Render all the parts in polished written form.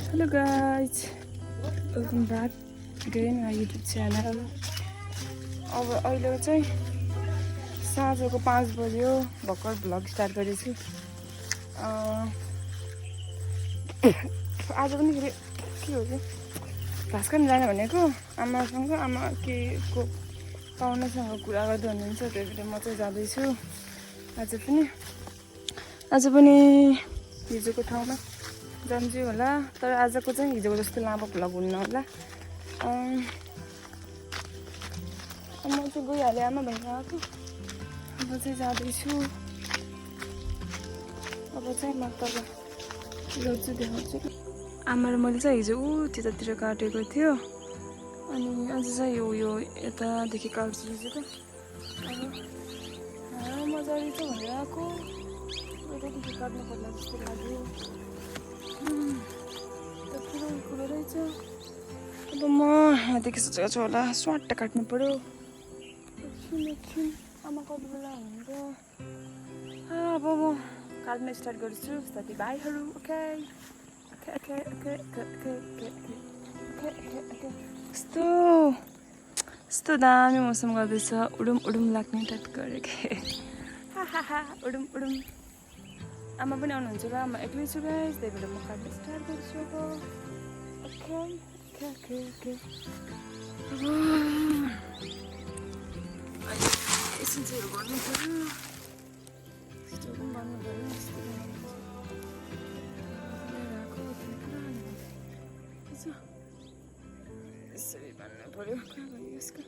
Hello guys, welcome back again my YouTube channel. अब अहिले चाहिँ साँझको 5 बज्यो भर्खर भ्लग स्टार्ट गरेछु। आज पनि फेरि के हो कि घाँस काट्न जाने भनेको आमासँग, आमा के को पाहुनासँग कुरा गर्दै हुनुहुन्छ, त्यही भएर म चाहिँ जाँदैछु। आज पनि हिजोको ठाउँमा जान्छु होला, तर आजको चाहिँ हिजोको जस्तो लामो भ्लग हुन्न होला। म चाहिँ गइहालेँ, आमा भएर आएको। अब चाहिँ जाँदैछु। अब चाहिँ म तपाईँलाई रोज्छु देखाउँछु। आमा र मैले चाहिँ हिजो त्यतातिर काटेको थियो, अनि आज चाहिँ यो यतादेखि काट्छु हिजो त। अब मजाले छ भनेर आएको, यतादेखि काट्नु पर्ला जस्तो लाग्यो। ठुलो ठुलो रहेछ। अब म यहाँदेखि सोचेको छु होला स्वाट काट्नु पर्यो। एकछिन आमा कति बेला हुन्छ। अब म काट्न स्टार्ट गर्छु साथीभाइहरू। ओके यस्तो दामी मौसम गर्दैछ, उडुम लाग्ने टाइप गरे के। उडुम आमा पनि आउनुहुन्छ र म एक्लै छु गाइस, त्यही भएर म काट्न स्टार्ट गर्छु। ओके एसेन्सहरू गर्नु पर्यो, यस्तो पनि गर्नु पर्यो। यसरी बान्नु पर्यो। कहाँ गयो यसको?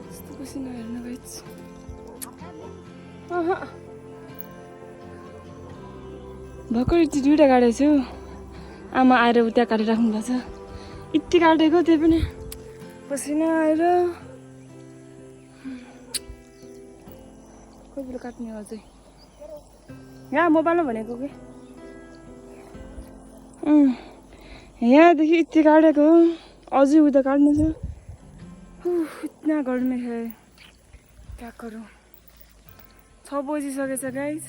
यस्तो पसिना हेर्नु गाइस। भर्खर यति दुइटा काटेको छु, आमा आएर त्यहाँ काटेर राख्नु भएको छ। यति काटेको, त्यही पनि पसिना आएर। कोही बेला काट्ने अझै यहाँ मोबाइलमा भनेको कि यहाँदेखि यति काटेको, अझै उता काट्नु छ। इतना गर्मी है, क्या करूँ। 6 बजिसकेछ गाइस,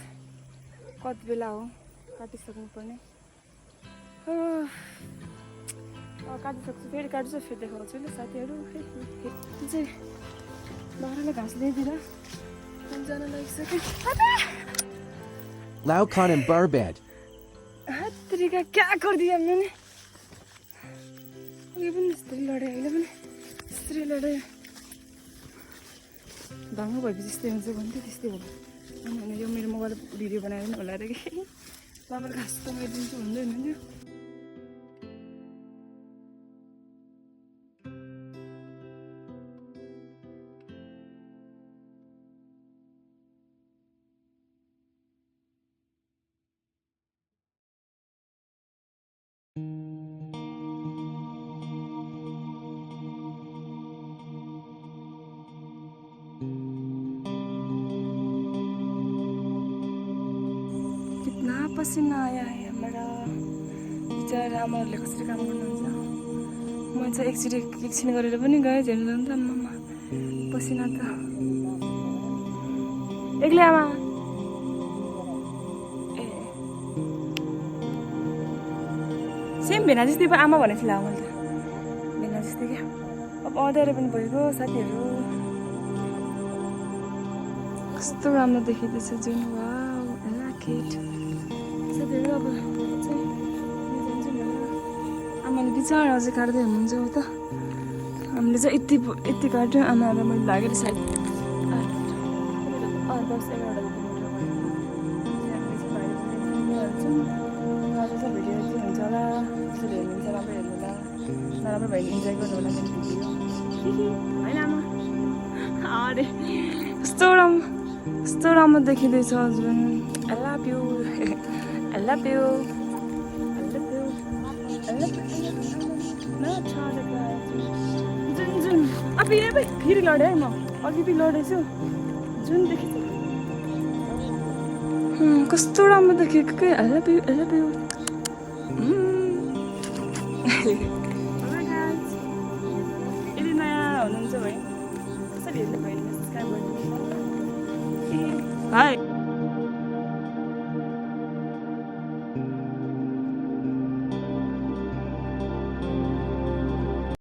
कति बेला हो काटिसक्नु पर्ने। काटिसक्छु, फेरि काट्छु, फेरि देखाउँछु ल साथीहरू। चाहिँ बाख्राले घाँस ल्याइदिएर जान लागिसक्यो। Laucon and Burbed. तरिका क्या गरिदियो मैंने। अघि पनि यस्तरी लडे, अहिले पनि यस्तरी लडे। धङ्ग भएपछि यस्तै हुन्छ भन्थ्यो, त्यस्तै हो। अनि यो मेरो मोबाइल भिडियो बनाएर पनि होला अरे कि बाबाले घाँस त गरिदिन्छु भन्दै हुनुहुन्थ्यो। पसिना आया है हमारा। बिचारा आमाहरूले कसरी काम गर्नुहुन्छ। म चाहिँ एकछिन गरेर पनि गएँ, हेर्नु जान्छ आमा पसिना त। एक्लै आमा ए सेम भेना जस्तै पो आमा भनेको थिएँ मैले त, भेना जस्तै क्या। अब अँध्यारो पनि भइगयो साथीहरू। कस्तो राम्रो देखिँदैछ जुन। Wow I like it. साथीहरू अब चाहिँ जान्छु होला। आमाले बिचारा अझै काट्दै हुनुहुन्छ उता। हामीले चाहिँ यति काट्यो, आमा र मैले लागेर सायद 10-11 भिडियो चाहिँ हुन्छ होला। त्यसरी हेर्नुहुन्छ, राम्रो हेर्नु होला, नराम्रो भयो भने इन्जोय गर्नु होला मेरो भिडियो होइन आमा। अरे कस्तो राम्रो देखिँदैछ जुन। I love you, I love you. जुन अब फेरि लडेँ है म। अघि पनि लडेछु जुन देखेछु। कस्तो राम्रो देखेको के। I love you. यदि नयाँ कसरी हेर्नु भयो भने सब्सक्राइब गरिदिनु हाई